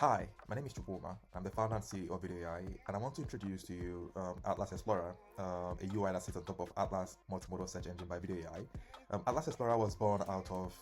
Hi, my name is Chukuma. I'm the founder and CEO of VeedoAI, and I want to introduce to you Atlas Explorer, a UI that sits on top of Atlas multimodal search engine by VeedoAI. Atlas Explorer was born out of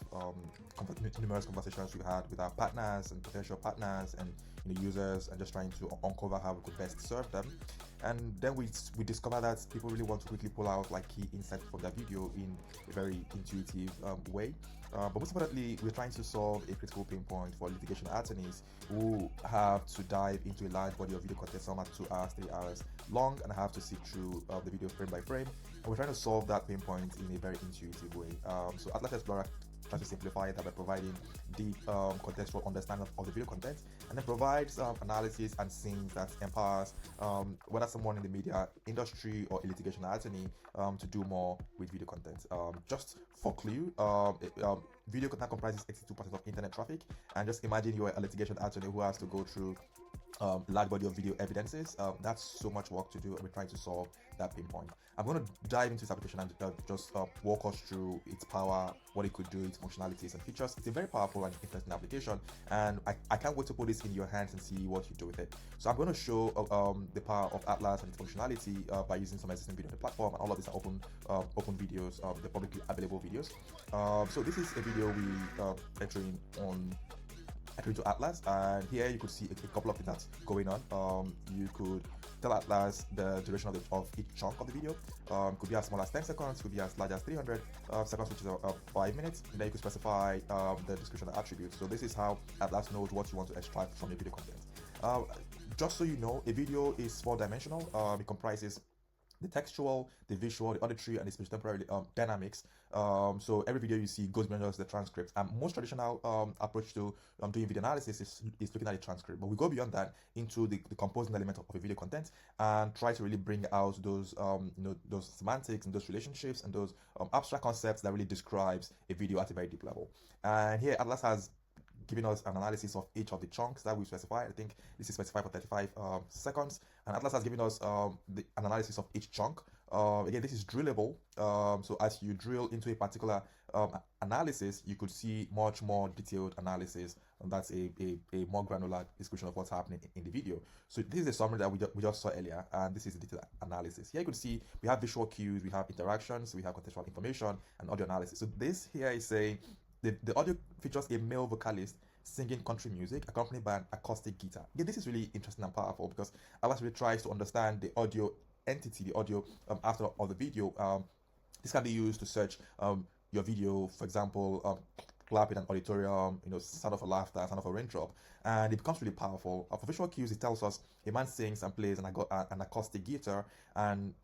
numerous conversations we had with our partners and potential partners and users, and just trying to uncover how we could best serve them. And then we discovered that people really want to quickly pull out like key insights from their video in a very intuitive way. But most importantly, we're trying to solve a critical pain point for litigation attorneys who have to dive into a large body of video content, some are 2 hours, 3 hours long, and have to sit through the video frame by frame. And we're trying to solve that pain point in a very intuitive way. So Atlas Explorer tries to simplify that by providing deep contextual understanding of the video content, and then provides analysis and scenes that empowers whether someone in the media industry or a litigation attorney to do more with video content. Just for clue, video content comprises 82% of internet traffic, and just imagine you're a litigation attorney who has to go through large body of video evidences. That's so much work to do, and we're trying to solve that pain point. I'm going to dive into this application and just walk us through its power, what it could do, its functionalities and features. It's a very powerful and interesting application, and I can't wait to put this in your hands and see what you do with it. So I'm going to show the power of Atlas and its functionality by using some existing video on the platform, and all of these are open videos, the publicly available videos. So this is a video we entering to Atlas, and here you could see a couple of things that's going on. You could tell Atlas the duration of each chunk of the video. Could be as small as 10 seconds, could be as large as 300 seconds, which is 5 minutes. And then you could specify the description and attributes. So this is how Atlas knows what you want to extract from your video content. Just so you know, a video is 4-dimensional. It comprises the textual, the visual, the auditory, and the spatial-temporal dynamics. So every video you see goes beyond just the transcript. Most traditional approach to doing video analysis is looking at the transcript, but we go beyond that into the composing element of a video content and try to really bring out those those semantics and those relationships and those abstract concepts that really describes a video at a very deep level. And here Atlas has giving us an analysis of each of the chunks that we specify. I think this is specified for 35 seconds, and Atlas has given us an analysis of each chunk. Again, this is drillable, so as you drill into a particular analysis, you could see much more detailed analysis, and that's a more granular description of what's happening in the video. So this is a summary that we just saw earlier, and this is the detailed analysis. Here you could see we have visual cues, we have interactions, we have contextual information, and audio analysis. So this here is saying the audio features a male vocalist singing country music accompanied by an acoustic guitar. Again, this is really interesting and powerful because Atlas really tries to understand the audio entity, the audio after of the video. This can be used to search your video, for example, clap in an auditorium, sound of a laughter, sound of a raindrop, and it becomes really powerful. For visual cues, it tells us a man sings and plays an acoustic guitar on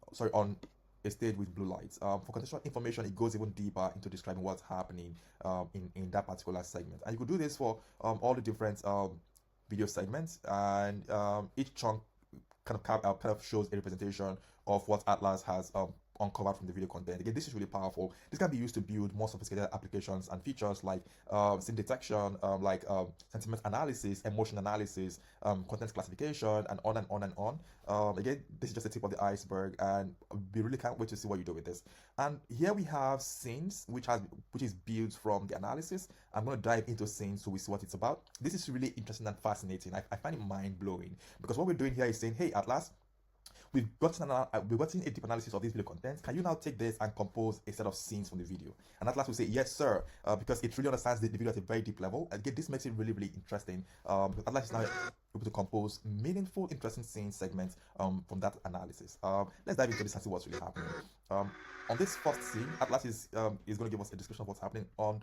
a stage with blue lights. For contextual information, it goes even deeper into describing what's happening in that particular segment. And you could do this for all the different video segments, and each chunk kind of shows a representation of what Atlas has uncovered from the video content. Again, this is really powerful. This can be used to build more sophisticated applications and features like scene detection, sentiment analysis, emotion analysis, content classification, and on and on and on. Again, this is just the tip of the iceberg, and we really can't wait to see what you do with this. And here we have scenes, which is built from the analysis. I'm going to dive into scenes so we see what it's about. This is really interesting and fascinating. I find it mind-blowing because what we're doing here is saying, hey, Atlas, we've gotten a deep analysis of this video content. Can you now take this and compose a set of scenes from the video? And Atlas will say, yes, sir, because it really understands the video at a very deep level. And again, this makes it really, really interesting because Atlas is now able to compose meaningful, interesting scene segments from that analysis. Let's dive into this and see what's really happening. On this first scene, Atlas is going to give us a description of what's happening on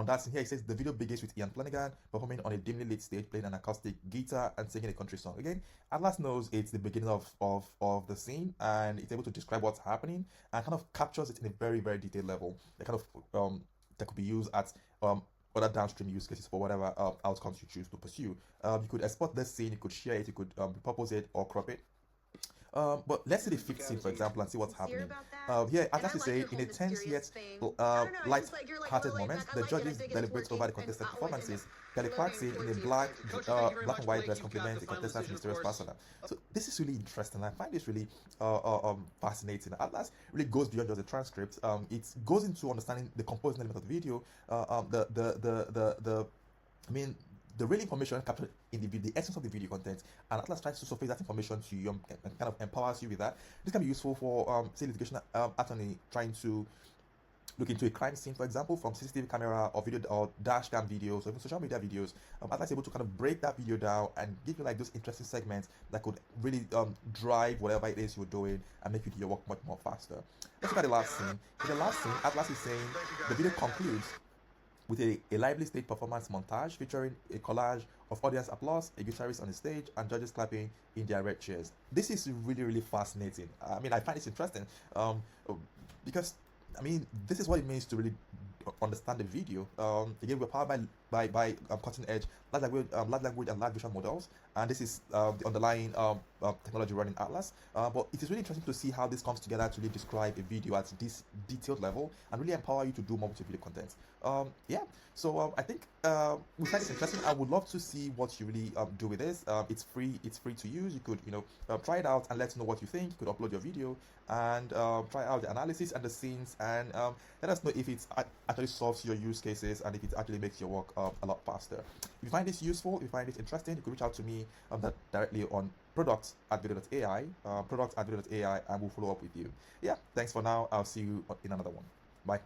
that scene. Here, he says the video begins with Ian Flanagan performing on a dimly lit stage, playing an acoustic guitar and singing a country song. Again, Atlas knows it's the beginning of the scene, and it's able to describe what's happening and kind of captures it in a very, very detailed level. That could be used at other downstream use cases for whatever outcomes you choose to pursue. You could export this scene, you could share it, you could repurpose it or crop it. But let's see the fifth scene, for example, and see what's happening. Here, Atlas is saying, in a tense yet light-hearted moment, the judges deliberate over the contestant performances. Kelly Clarkson in a black and white dress compliments the contestant's mysterious persona. So this is really interesting. I find this really fascinating. Atlas really goes beyond just the transcript. It goes into understanding the composing element of the video, the real information captured in the video, the essence of the video content, and Atlas tries to surface that information to you and kind of empowers you with that. This can be useful for, say, litigation attorney trying to look into a crime scene, for example, from CCTV camera or video or dash cam videos or even social media videos. Atlas is able to kind of break that video down and give you like those interesting segments that could really drive whatever it is you're doing and make you do your work much more faster. Let's look at the last scene. In the last scene, Atlas is saying the video concludes with a lively stage performance montage featuring a collage of audience applause, a guitarist on the stage, and judges clapping in their red chairs. This is really, really fascinating. I mean, I find this interesting because this is what it means to really understand the video. Again, we're powered by cutting edge large language and large visual models, and this is the underlying technology running Atlas. But it is really interesting to see how this comes together to really describe a video at this detailed level and really empower you to do more with your video content. So I think we find this interesting. I would love to see what you really do with this. It's free to use. You could try it out and let us know what you think. You could upload your video and try out the analysis and the scenes, and let us know if it actually solves your use cases and if it actually makes your work a lot faster. If you find this useful, if you find this interesting, you could reach out to me directly on products@VeedoAI, and we'll follow up with you. Yeah, thanks for now. I'll see you in another one. Bye.